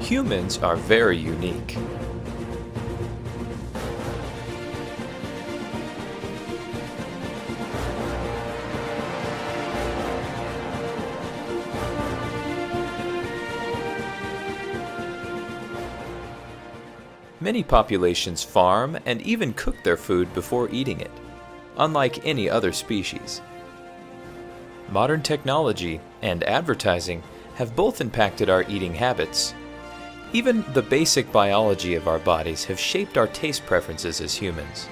Humans are very unique. Many populations farm and even cook their food before eating it, unlike any other species. Modern technology and advertising have both impacted our eating habits. Even the basic biology of our bodies have shaped our taste preferences as humans.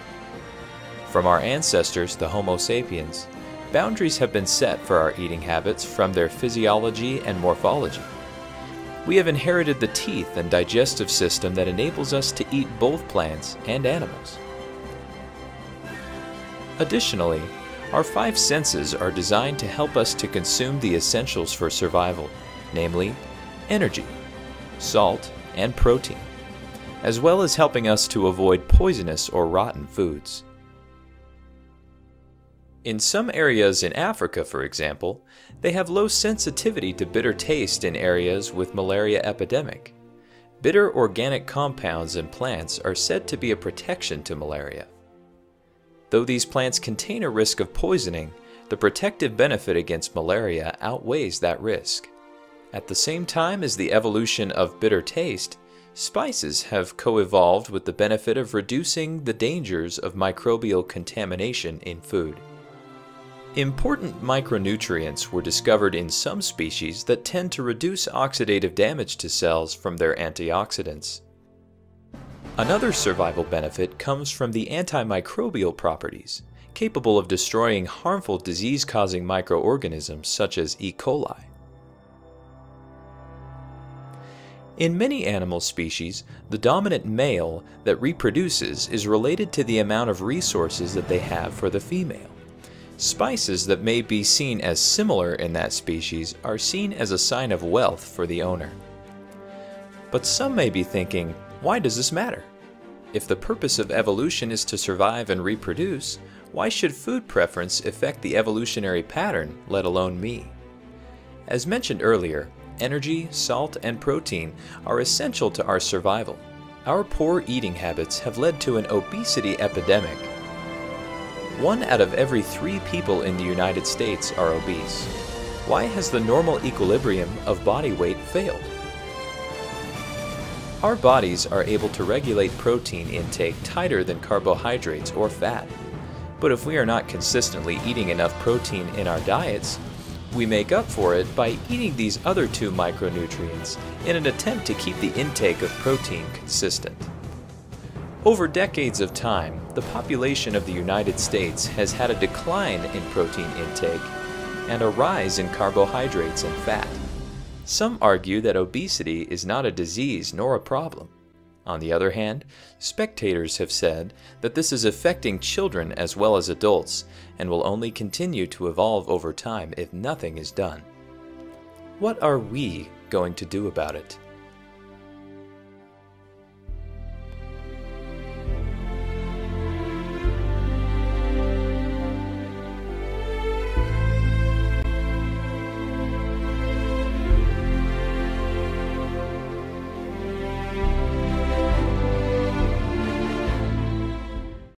From our ancestors, the Homo sapiens, boundaries have been set for our eating habits from their physiology and morphology. We have inherited the teeth and digestive system that enables us to eat both plants and animals. Additionally, our five senses are designed to help us to consume the essentials for survival, namely energy, salt, and protein, as well as helping us to avoid poisonous or rotten foods. In some areas in Africa, for example, they have low sensitivity to bitter taste in areas with malaria epidemic. Bitter organic compounds in plants are said to be a protection to malaria. Though these plants contain a risk of poisoning, the protective benefit against malaria outweighs that risk. At the same time as the evolution of bitter taste, spices have co-evolved with the benefit of reducing the dangers of microbial contamination in food. Important micronutrients were discovered in some species that tend to reduce oxidative damage to cells from their antioxidants. Another survival benefit comes from the antimicrobial properties, capable of destroying harmful disease-causing microorganisms such as E. coli. In many animal species, the dominant male that reproduces is related to the amount of resources that they have for the female. Spices that may be seen as similar in that species are seen as a sign of wealth for the owner. But some may be thinking, why does this matter? If the purpose of evolution is to survive and reproduce, why should food preference affect the evolutionary pattern, let alone me? As mentioned earlier, energy, salt, and protein are essential to our survival. Our poor eating habits have led to an obesity epidemic. 1 out of every 3 people in the United States are obese. Why has the normal equilibrium of body weight failed? Our bodies are able to regulate protein intake tighter than carbohydrates or fat. But if we are not consistently eating enough protein in our diets, we make up for it by eating these other 2 micronutrients in an attempt to keep the intake of protein consistent. Over decades of time, the population of the United States has had a decline in protein intake and a rise in carbohydrates and fat. Some argue that obesity is not a disease nor a problem. On the other hand, spectators have said that this is affecting children as well as adults and will only continue to evolve over time if nothing is done. What are we going to do about it?